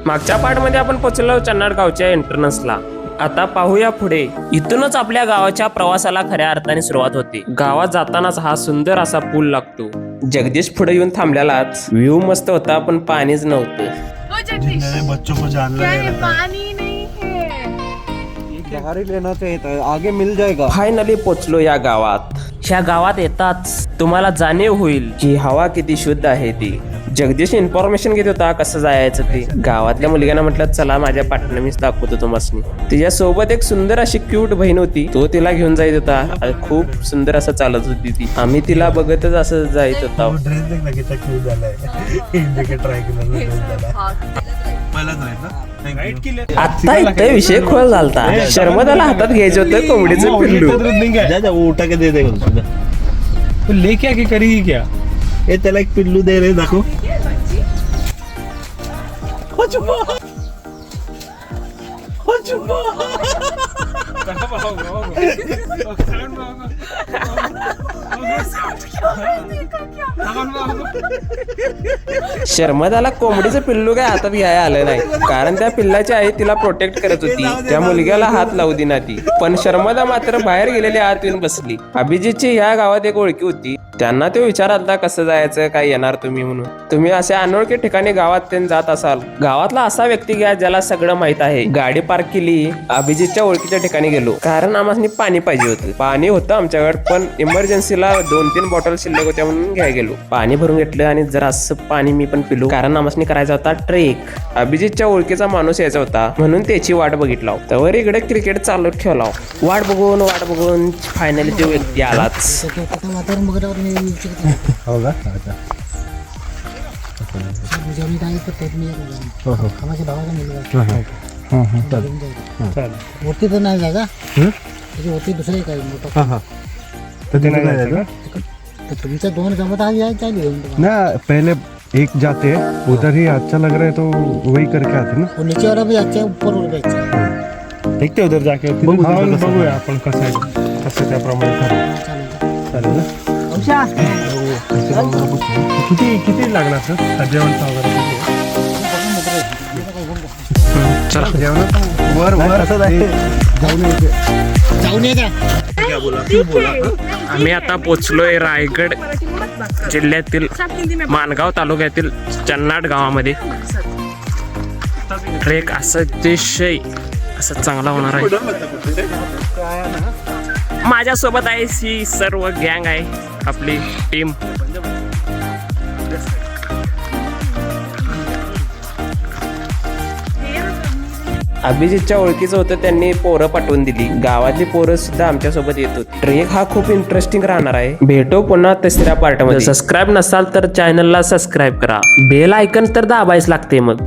मागच्या पार्टमध्ये आपण पोहोचलो चन्नाड गावच्या एंट्रन्सला. आता पाहूया पुढे. इथूनच आपल्या गावाच्या प्रवासाला खऱ्या अर्थाने सुरुवात होते. गावात जातानाच हा सुंदर असा पूल लागतो. जगदीश पुढे येऊन थांबलेलाच. व्ह्यू मस्त होता पण पाणीच नव्हतं. बच्चों को जानना है, पानी नहीं है, बाहर ही लेना चाहिए, आगे मिल जाएगा. फायनली पोचलो या गावात. ह्या गावात येताच तुम्हाला जाणीव होईल की हवा किती शुद्ध आहे ती. जगदीश इन्फॉर्मेशन घेत होता कसं जायचं ते. गावातल्या मुलग्यांना म्हटलं चला माझ्या पाठीनं मीच दाखवतो तुम्हाला. तिच्यासोबत एक सुंदर अशी क्यूट बहीण होती. तो तिला घेऊन जायत होता. खूप सुंदर असं चालत होती ती. आम्ही तिला बघतच असं जायत होता. ड्रेस देख ना कितना क्यूट झालाय. ट्राय केला. आता इथे विषय खोल झालता. शर्मदाला हातात घ्यायचं होतं कोंबडीचं पिल्लू. उठा के दे दे तो ले क्या की करेगी क्या? ए त्याला एक पिल्लू दे रे, दाखव. शर्मदाला कोंबडीचं पिल्लू काय हातात घ्यायला आलं नाही, कारण त्या पिल्लाची आई तिला प्रोटेक्ट करत होती. त्या मुलग्याला हात लावू दिना ती. पण शर्मदा मात्र बाहेर गेलेली आत येऊन बसली. अभिजितची ह्या गावात एक ओळखी होती. त्यांना तो विचारला कसं जायचं, काय येणार तुम्ही म्हणून. तुम्ही अशा अनोळखी ठिकाणी गावात त्यांनी जात असाल, गावातला असा व्यक्ती घ्या ज्याला सगळं माहित आहे. गाडी पार्क केली. अभिजितच्या ओळखीच्या ठिकाणी गेलो, कारण आम्हाला पाणी पाहिजे होतं. पाणी होतं आमच्याकडे, पण इमर्जन्सीला 2-3 बॉटल शिल्लक होत्या म्हणून घ्यायला गेलो. पाणी भरून घेतलं आणि जरा असं पाणी मी पण पिलो, कारण आम्हाला करायचा होता ट्रेक. अभिजितच्या ओळखीचा माणूस यायचा होता म्हणून त्याची वाट बघितला. तर इकडे क्रिकेट चालू ठेवला. वाट बघून फायनली तो व्यक्ती आलाच. हो का? वरती तर नाही जागा, वरती दुसरं काही मोठं. तर ते नाही जायचं तर तुमच्या 2 जमत आज यायचं ना. पहले एक जाते उधर ही अच्छा लग रहा है तो वही करके आते ना. नीचे वाला भी अच्छा, ऊपर वाला भी अच्छा. देखते उधर जाके बघूया आपण कसं आहे, कसं त्याप्रमाणे चालेल ना. किती लागणार सर जेवणचा वगैरे? चला वर असं जाऊन ये का. आम्ही आता पोचलोय रायगड जिल्ह्यातील माणगाव तालुक्यातील चन्नाड गावामध्ये. ट्रेक असं अतिशय असं चांगला होणार आहे. माझ्यासोबत आहे ही सर्व गँग आहे, आपली टीम. अभिजितच्या ओळखीचं होतं, त्यांनी पोरं पाठवून दिली. गावातली पोरं सुद्धा आमच्या सोबत येत होती. ट्रेक हा खूप इंटरेस्टिंग राहणार आहे. भेटो पुन्हा तिसऱ्या पार्टमध्ये. सबस्क्राईब नसाल तर चॅनलला सबस्क्राईब करा. बेल आयकन तर दाबायच लागते मग.